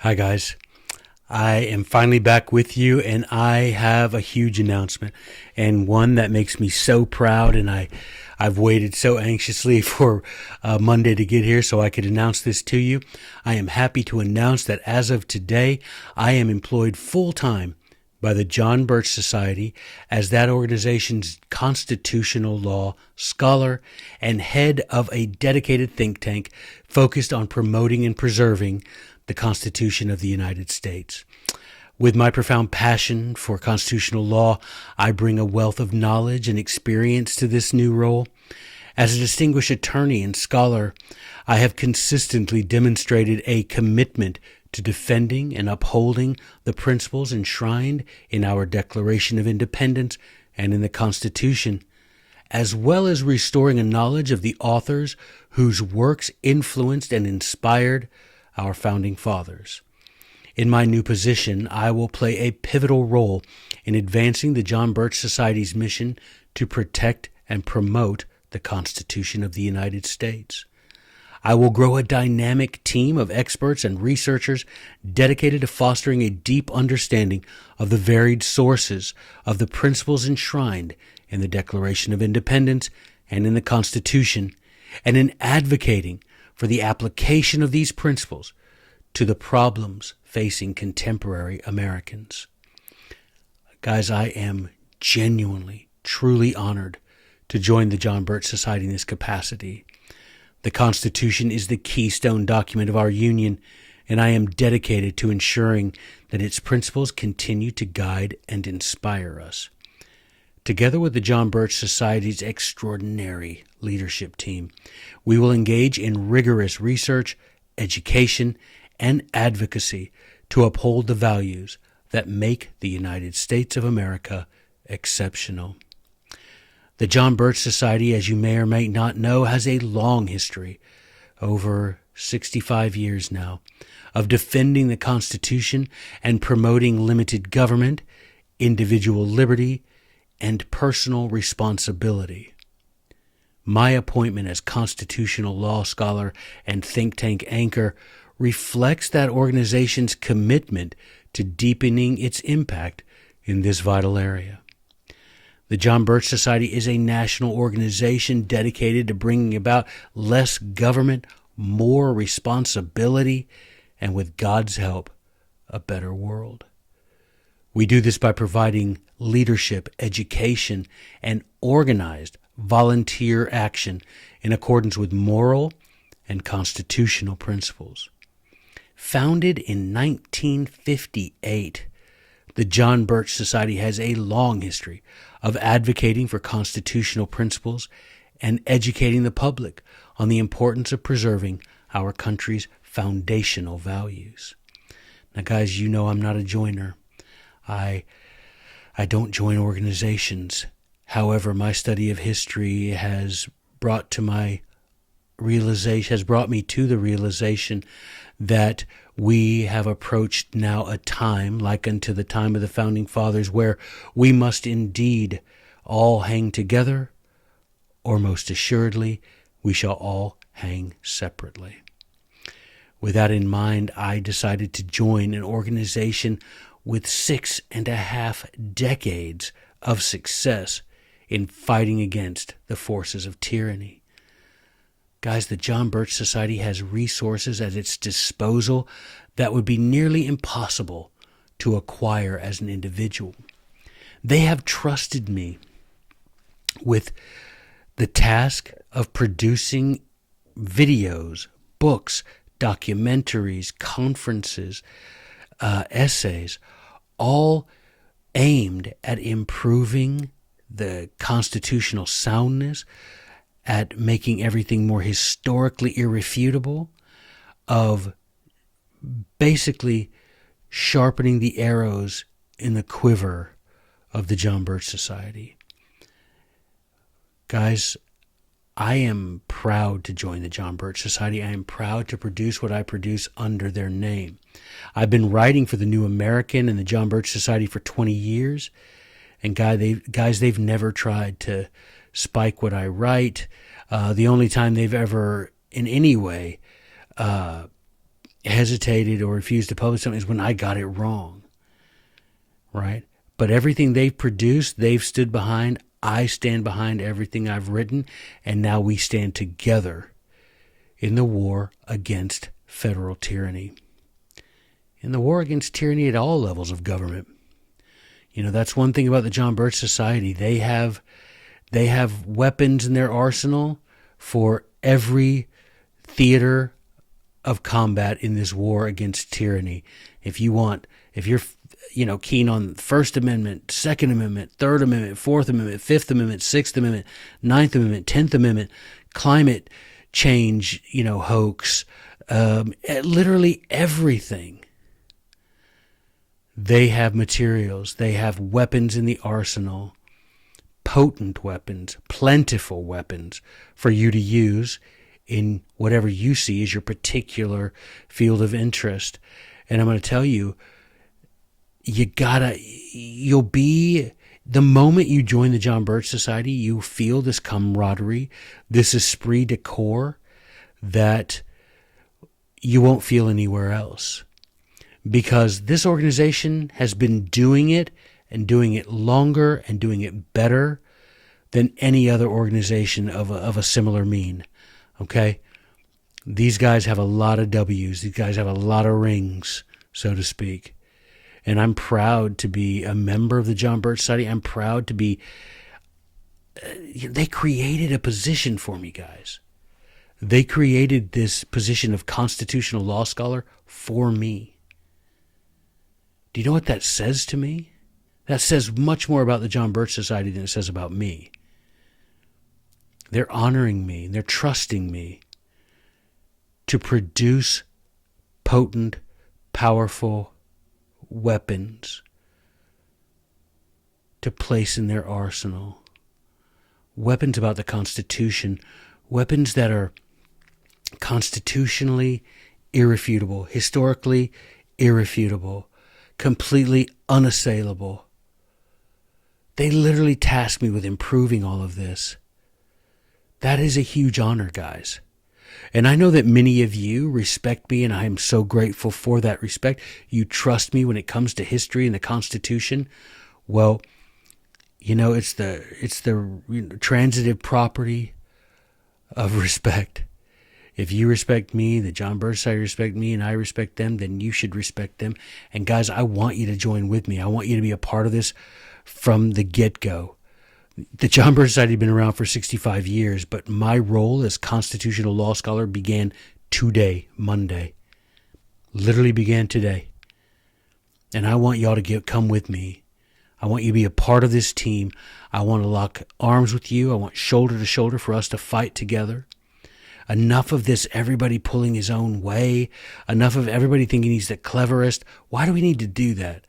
Hi, guys. I am finally back with you, and I have a huge announcement, and one that makes me so proud. And I've waited so anxiously for Monday to get here so I could announce this to you. I am happy to announce that as of today, I am employed full time by the John Birch Society as that organization's constitutional law scholar and head of a dedicated think tank focused on promoting and preserving the Constitution of the United States. With my profound passion for constitutional law, I bring a wealth of knowledge and experience to this new role. As a distinguished attorney and scholar, I have consistently demonstrated a commitment to defending and upholding the principles enshrined in our Declaration of Independence and in the Constitution, as well as restoring a knowledge of the authors whose works influenced and inspired our founding fathers. In my new position, I will play a pivotal role in advancing the John Birch Society's mission to protect and promote the Constitution of the United States. I will grow a dynamic team of experts and researchers dedicated to fostering a deep understanding of the varied sources of the principles enshrined in the Declaration of Independence and in the Constitution, and in advocating for the application of these principles to the problems facing contemporary Americans. Guys, I am genuinely, truly honored to join the John Birch Society in this capacity. The Constitution is the keystone document of our Union, and I am dedicated to ensuring that its principles continue to guide and inspire us. Together with the John Birch Society's extraordinary leadership team, we will engage in rigorous research, education, and advocacy to uphold the values that make the United States of America exceptional. The John Birch Society, as you may or may not know, has a long history, over 65 years now, of defending the Constitution and promoting limited government, individual liberty, and personal responsibility. My appointment as constitutional law scholar and think tank anchor reflects that organization's commitment to deepening its impact in this vital area. The John Birch Society is a national organization dedicated to bringing about less government, more responsibility, and with God's help, a better world. We do this by providing leadership, education, and organized volunteer action in accordance with moral and constitutional principles. Founded in 1958, the John Birch Society has a long history of advocating for constitutional principles and educating the public on the importance of preserving our country's foundational values. Now, guys, you know I'm not a joiner. I don't join organizations. However, my study of history has brought me to the realization that we have approached now a time, like unto the time of the Founding Fathers, where we must indeed all hang together, or most assuredly, we shall all hang separately. With that in mind, I decided to join an organization with 6.5 decades of success in fighting against the forces of tyranny. Guys, the John Birch Society has resources at its disposal that would be nearly impossible to acquire as an individual. They have trusted me with the task of producing videos, books, documentaries, conferences, essays, all aimed at improving the constitutional soundness, at making everything more historically irrefutable, of basically sharpening the arrows in the quiver of the John Birch Society. Guys, I am proud to join the John Birch Society. I am proud to produce what I produce under their name. I've been writing for the New American and the John Birch Society for 20 years, and guys, they've never tried to spike what I write. The only time they've ever in any way hesitated or refused to publish something is when I got it wrong, right? But everything they've produced, they've stood behind. I stand behind everything I've written, and now we stand together in the war against federal tyranny, in the war against tyranny at all levels of government. You know, that's one thing about the John Birch Society. They have weapons in their arsenal for every theater of combat in this war against tyranny. If you're keen on First Amendment, Second Amendment, Third Amendment, Fourth Amendment, Fifth Amendment, Sixth Amendment, Ninth Amendment, 10th Amendment, climate change, hoax, literally everything. They have materials. They have weapons in the arsenal, potent weapons, plentiful weapons for you to use in whatever you see as your particular field of interest. And I'm going to tell you, you'll be, the moment you join the John Birch Society, you feel this camaraderie, this esprit de corps that you won't feel anywhere else. Because this organization has been doing it and doing it longer and doing it better than any other organization of a similar mean. Okay? These guys have a lot of W's. These guys have a lot of rings, so to speak. And I'm proud to be a member of the John Birch Society. I'm proud to be... they created a position for me, guys. They created this position of constitutional law scholar for me. Do you know what that says to me? That says much more about the John Birch Society than it says about me. They're honoring me. They're trusting me to produce potent, powerful weapons to place in their arsenal. Weapons about the Constitution. Weapons that are constitutionally irrefutable, historically irrefutable, completely unassailable. They literally tasked me with improving all of this. That is a huge honor, guys. And I know that many of you respect me, and I am so grateful for that respect. You trust me when it comes to history and the Constitution. Well, it's the transitive property of respect. If you respect me, the John Birch Society respect me, and I respect them, then you should respect them. And guys, I want you to join with me. I want you to be a part of this from the get-go. The John Birch Society has been around for 65 years, but my role as constitutional law scholar began today, Monday. Literally began today. And I want y'all to come with me. I want you to be a part of this team. I want to lock arms with you. I want shoulder to shoulder for us to fight together. Enough of this everybody pulling his own way. Enough of everybody thinking he's the cleverest. Why do we need to do that?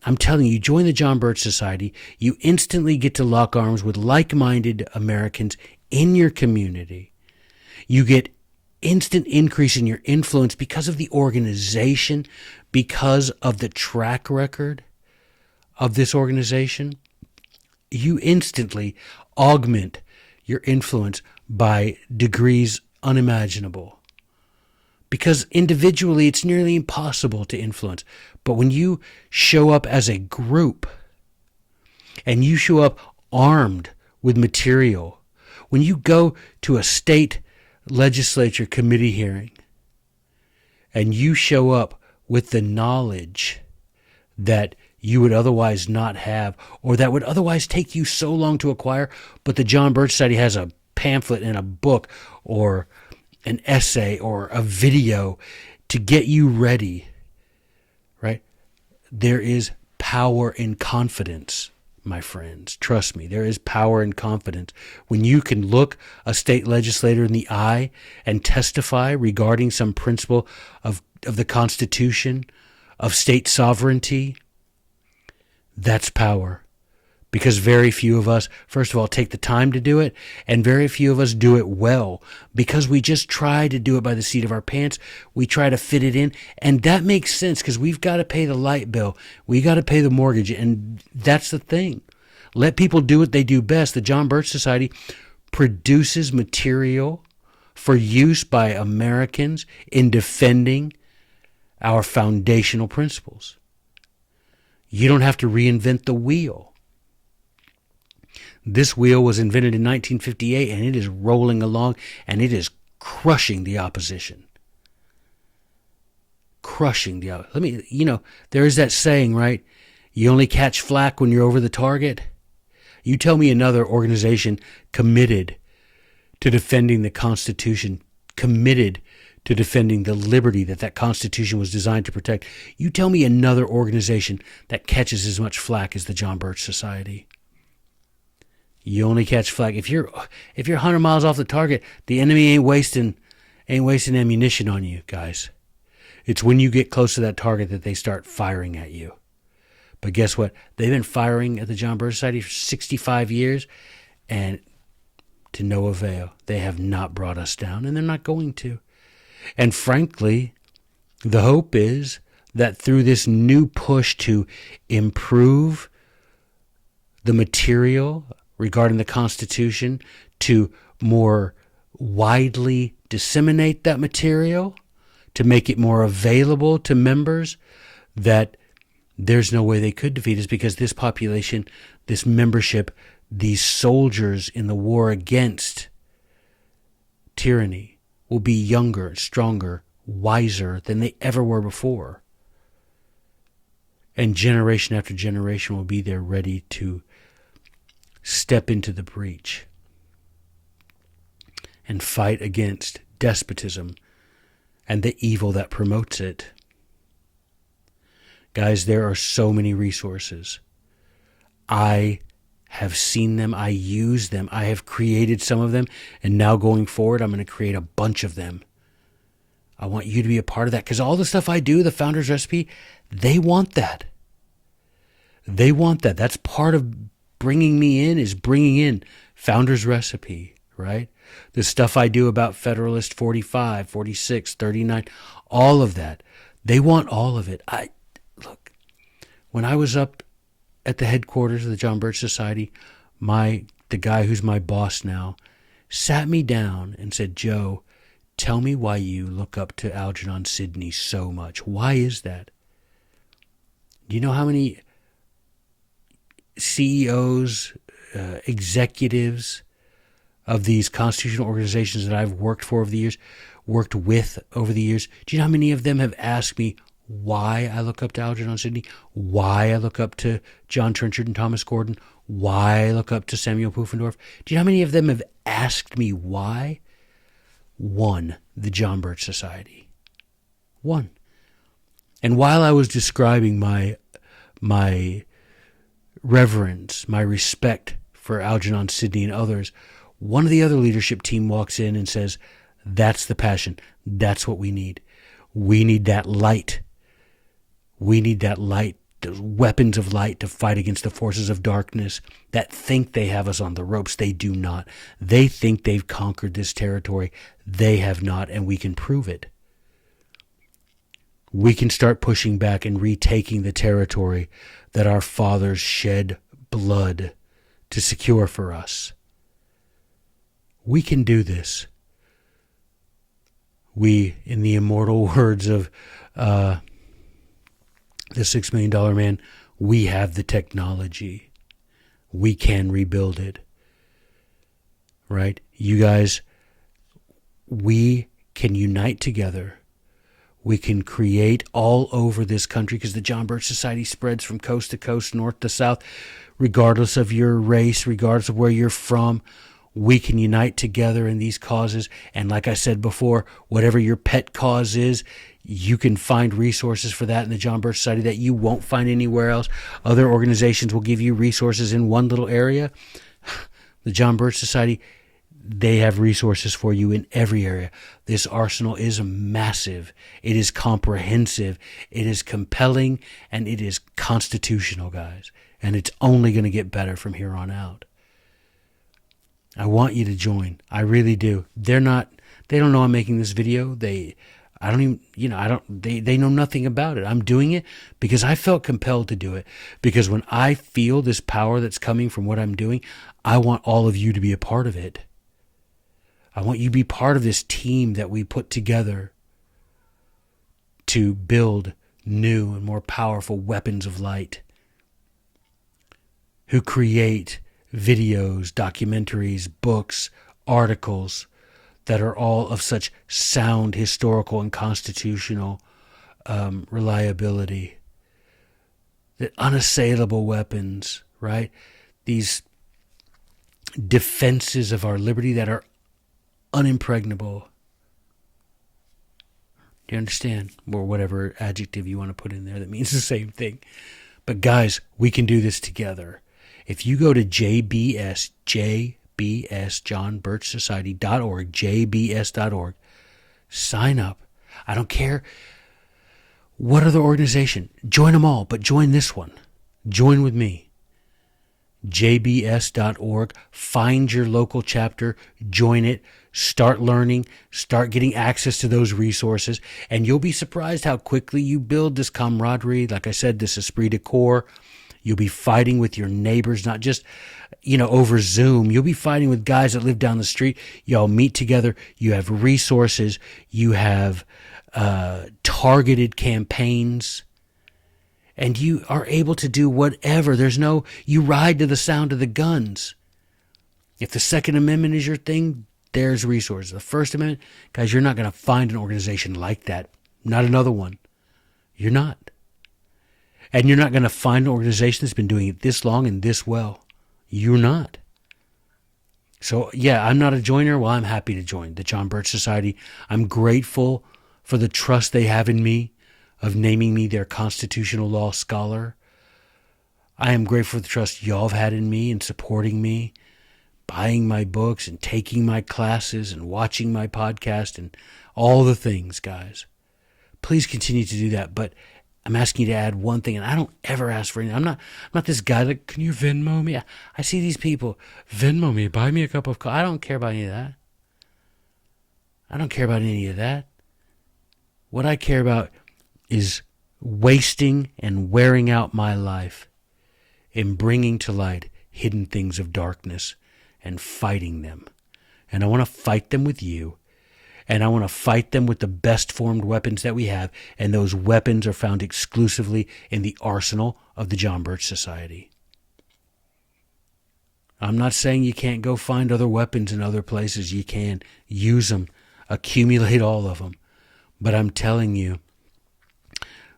I'm telling you, join the John Birch Society. You instantly get to lock arms with like-minded Americans in your community. You get instant increase in your influence because of the organization, because of the track record of this organization. You instantly augment your influence by degrees unimaginable. Because individually, it's nearly impossible to influence. But when you show up as a group, and you show up armed with material, when you go to a state legislature committee hearing, and you show up with the knowledge that you would otherwise not have, or that would otherwise take you so long to acquire, but the John Birch Society has a pamphlet and a book or an essay or a video to get you ready, right? There is power in confidence, my friends. Trust me, there is power in confidence. When you can look a state legislator in the eye and testify regarding some principle of the Constitution, of state sovereignty, that's power. Because very few of us, first of all, take the time to do it, and very few of us do it well, because we just try to do it by the seat of our pants. We try to fit it in, and that makes sense because we've got to pay the light bill. We got to pay the mortgage, and that's the thing. Let people do what they do best. The John Birch Society produces material for use by Americans in defending our foundational principles. You don't have to reinvent the wheel. This wheel was invented in 1958, and it is rolling along, and it is crushing the opposition. Crushing the opposition. There is that saying, right? You only catch flack when you're over the target. You tell me another organization committed to defending the Constitution, committed to defending the liberty that Constitution was designed to protect. You tell me another organization that catches as much flack as the John Birch Society. You only catch flack if you're 100 miles off the target. The enemy ain't wasting ammunition on you, guys. It's when you get close to that target that they start firing at you. But guess what? They've been firing at the John Birch Society for 65 years, and to no avail. They have not brought us down, and they're not going to. And frankly, the hope is that through this new push to improve the material regarding the Constitution, to more widely disseminate that material, to make it more available to members, that there's no way they could defeat us, because this population, this membership, these soldiers in the war against tyranny will be younger, stronger, wiser than they ever were before. And generation after generation will be there ready to step into the breach and fight against despotism and the evil that promotes it. Guys, there are so many resources. I have seen them. I use them. I have created some of them. And now going forward, I'm going to create a bunch of them. I want you to be a part of that, because all the stuff I do, the Founder's Recipe, they want that. They want that. That's part of bringing me in, is bringing in Founder's Recipe, right? The stuff I do about Federalist 45, 46, 39, all of that. They want all of it. Look, when I was up at the headquarters of the John Birch Society, the guy who's my boss now sat me down and said, "Joe, tell me why you look up to Algernon Sidney so much. Why is that? Do you know how many CEOs, executives of these constitutional organizations that I've worked with over the years, do you know how many of them have asked me why I look up to Algernon Sidney, why I look up to John Trenchard and Thomas Gordon, why I look up to Samuel Pufendorf? Do you know how many of them have asked me why? One, the John Birch Society. One. And while I was describing my reverence, my respect for Algernon Sidney and others, one of the other leadership team walks in and says, "That's the passion. That's what we need. We need that light. We need that light, those weapons of light to fight against the forces of darkness that think they have us on the ropes. They do not. They think they've conquered this territory. They have not, and we can prove it. We can start pushing back and retaking the territory that our fathers shed blood to secure for us. We can do this. We, in the immortal words of the $6 Million Man, we have the technology. We can rebuild it. Right? You guys, we can unite together. We can create all over this country, because the John Birch Society spreads from coast to coast, north to south, regardless of your race, regardless of where you're from. We can unite together in these causes. And like I said before, whatever your pet cause is, you can find resources for that in the John Birch Society that you won't find anywhere else. Other organizations will give you resources in one little area. The John Birch Society, they have resources for you in every area. This arsenal is massive. It is comprehensive. It is compelling, and it is constitutional, guys. And it's only going to get better from here on out. I want you to join. I really do. They don't know I'm making this video. They know nothing about it. I'm doing it because I felt compelled to do it. Because when I feel this power that's coming from what I'm doing, I want all of you to be a part of it. I want you to be part of this team that we put together to build new and more powerful weapons of light, who create videos, documentaries, books, articles that are all of such sound historical and constitutional reliability. The unassailable weapons, right? These defenses of our liberty that are unimpregnable. Do you understand? Or whatever adjective you want to put in there that means the same thing. But guys, we can do this together. If you go to JBS, JohnBirchSociety.org, jbs.org, sign up. I don't care what other organization. Join them all, but join this one. Join with me. jbs.org. Find your local chapter. Join it. Start learning. Start getting access to those resources. And you'll be surprised how quickly you build this camaraderie. Like I said, this esprit de corps. You'll be fighting with your neighbors, not just, over Zoom. You'll be fighting with guys that live down the street. Y'all meet together. You have resources. You have targeted campaigns. And you are able to do whatever. You ride to the sound of the guns. If the Second Amendment is your thing, there's resources. The First Amendment, guys, you're not going to find an organization like that. Not another one. You're not. And you're not going to find an organization that's been doing it this long and this well. You're not. So, yeah, I'm not a joiner. Well, I'm happy to join the John Birch Society. I'm grateful for the trust they have in me of naming me their constitutional law scholar. I am grateful for the trust y'all have had in me and supporting me, buying my books and taking my classes and watching my podcast and all the things, guys. Please continue to do that. But I'm asking you to add one thing, and I don't ever ask for anything. I'm not this guy that, can you Venmo me? I see these people, Venmo me, buy me a cup of coffee. I don't care about any of that. I don't care about any of that. What I care about is wasting and wearing out my life in bringing to light hidden things of darkness and fighting them. And I want to fight them with you. And I want to fight them with the best formed weapons that we have. And those weapons are found exclusively in the arsenal of the John Birch Society. I'm not saying you can't go find other weapons in other places. You can use them, accumulate all of them. But I'm telling you,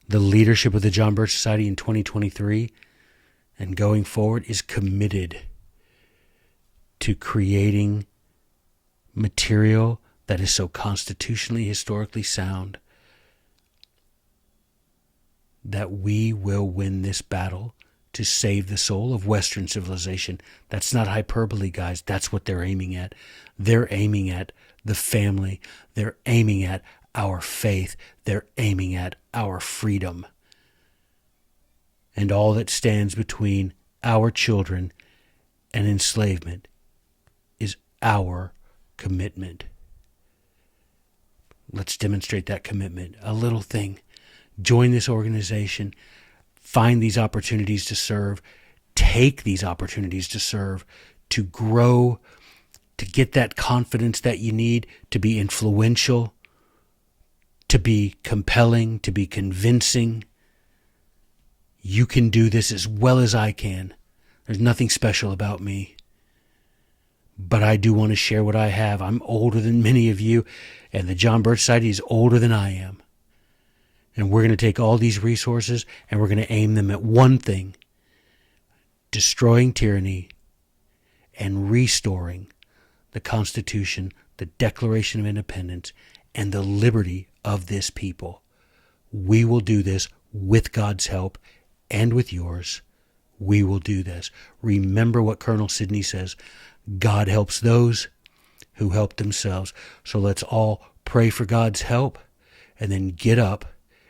the leadership of the John Birch Society in 2023 and going forward is committed to creating material that is so constitutionally, historically sound that we will win this battle to save the soul of Western civilization. That's not hyperbole, guys. That's what they're aiming at. They're aiming at the family. They're aiming at our faith. They're aiming at our freedom. And all that stands between our children and enslavement is our commitment. Let's demonstrate that commitment. A little thing. Join this organization. Find these opportunities to serve. Take these opportunities to serve, to grow, to get that confidence that you need to be influential, to be compelling, to be convincing. You can do this as well as I can. There's nothing special about me. But I do want to share what I have. I'm older than many of you, and the John Birch Society is older than I am. And we're going to take all these resources and we're going to aim them at one thing: destroying tyranny and restoring the Constitution, the Declaration of Independence, and the liberty of this people. We will do this with God's help and with yours. We will do this. Remember what Colonel Sidney says: God helps those who help themselves. So let's all pray for God's help and then get up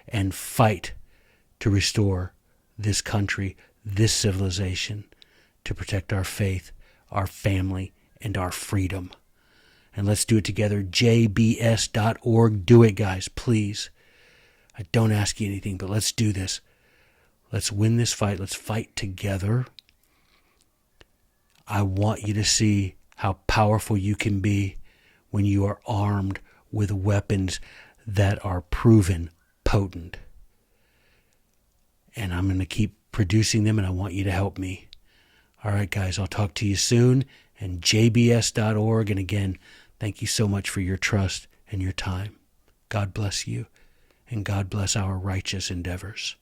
and fight to restore this country, this civilization, to protect our faith, our family, and our freedom. And let's do it together. jbs.org. Do it, guys, please. I don't ask you anything, but let's do this. Let's win this fight. Let's fight together. I want you to see how powerful you can be when you are armed with weapons that are proven potent. And I'm going to keep producing them, and I want you to help me. All right, guys, I'll talk to you soon. And jbs.org. And again, thank you so much for your trust and your time. God bless you, and God bless our righteous endeavors.